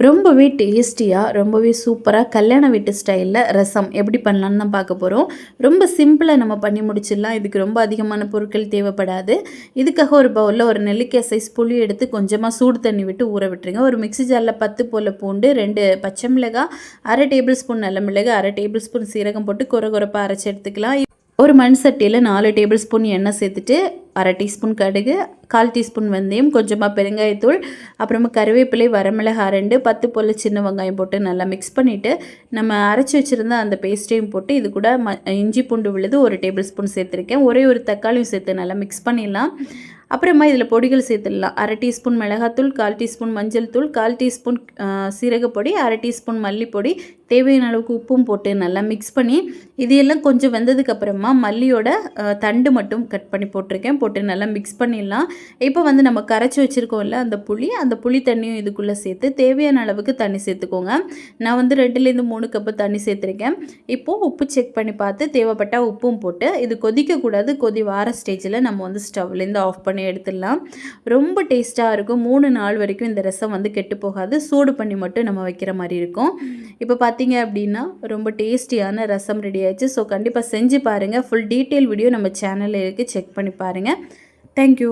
ரொம்பவே டேஸ்டியாக ரொம்பவே சூப்பராக கல்யாண வீட்டு ஸ்டைலில் ரசம் எப்படி பண்ணலான்னு தான் பார்க்க போகிறோம். ரொம்ப சிம்பிளாக நம்ம பண்ணி முடிச்சிடலாம். இதுக்கு ரொம்ப அதிகமான பொருட்கள் தேவைப்படாது. இதுக்காக ஒரு பவுலில் ஒரு நெல்லிக்காய் சைஸ் புளி எடுத்து கொஞ்சமாக சூடு தண்ணி விட்டு ஊற விட்டுருங்க. ஒரு மிக்ஸி ஜாரில் 10 போல் பூண்டு, 2 பச்சை மிளகாய், 1/2 டேபிள் ஸ்பூன் நல்ல மிளகு, 1/2 டேபிள் ஸ்பூன் சீரகம் போட்டு கொரகொரப்பாக அரைச்சி எடுத்துக்கலாம். ஒரு மண் சட்டியில் 4 டேபிள் ஸ்பூன் எண்ணெய் சேர்த்துட்டு 1/2 டீஸ்பூன் கடுகு, 1/4 டீஸ்பூன் வெந்தயம், கொஞ்சமாக பெருங்காயத்தூள், அப்புறமா கருவேப்பிலை, வரமிளகாய் 2, 10 போல் சின்ன வெங்காயம் போட்டு நல்லா மிக்ஸ் பண்ணிவிட்டு நம்ம அரைச்சி வச்சுருந்த அந்த பேஸ்ட்டையும் போட்டு இது கூட இஞ்சி பூண்டு விழுது 1 டேபிள் ஸ்பூன் சேர்த்துருக்கேன். ஒரே ஒரு தக்காளியும் சேர்த்து நல்லா மிக்ஸ் பண்ணிடலாம். அப்புறமா இதில் பொடிகள் சேர்த்துடலாம். 1/2 டீஸ்பூன் மிளகாத்தூள், 1/4 டீஸ்பூன் மஞ்சள் தூள், 1/4 டீஸ்பூன் சீரகப்பொடி, 1/2 டீஸ்பூன் மல்லிப்பொடி, தேவையான அளவுக்கு உப்பும் போட்டு நல்லா மிக்ஸ் பண்ணி இது எல்லாம் கொஞ்சம் வெந்ததுக்கப்புறமா மல்லியோட தண்டு மட்டும் கட் பண்ணி போட்டிருக்கேன். போட்டு நல்லா மிக்ஸ் பண்ணிடலாம். இப்போ வந்து நம்ம கரைச்சி வச்சுருக்கோம்ல அந்த புளி தண்ணியும் இதுக்குள்ளே சேர்த்து தேவையான அளவுக்கு தண்ணி சேர்த்துக்கோங்க. நான் வந்து 2லேருந்து 3 கப்பு தண்ணி சேர்த்துருக்கேன். இப்போது உப்பு செக் பண்ணி பார்த்து தேவைப்பட்டால் உப்பும் போட்டு இது கொதிக்கக்கூடாது. கொதி வார ஸ்டேஜில் நம்ம வந்து ஸ்டவ்லேருந்து ஆஃப் பண்ணி எடுத்துடலாம். ரொம்ப டேஸ்ட்டாக இருக்கும். 3 நாள் வரைக்கும் இந்த ரசம் வந்து கெட்டு போகாது. சூடு பண்ணி மட்டும் நம்ம வைக்கிற மாதிரி இருக்கும். இப்போ பார்த்தீங்க அப்படின்னா ரொம்ப டேஸ்டியான ரசம் ரெடி ஆயிடுச்சு. ஸோ கண்டிப்பாக செஞ்சு பாருங்கள். ஃபுல் டீட்டெயில் வீடியோ நம்ம சேனலில் இருக்குது, செக் பண்ணி பாருங்கள். தேங்க்யூ.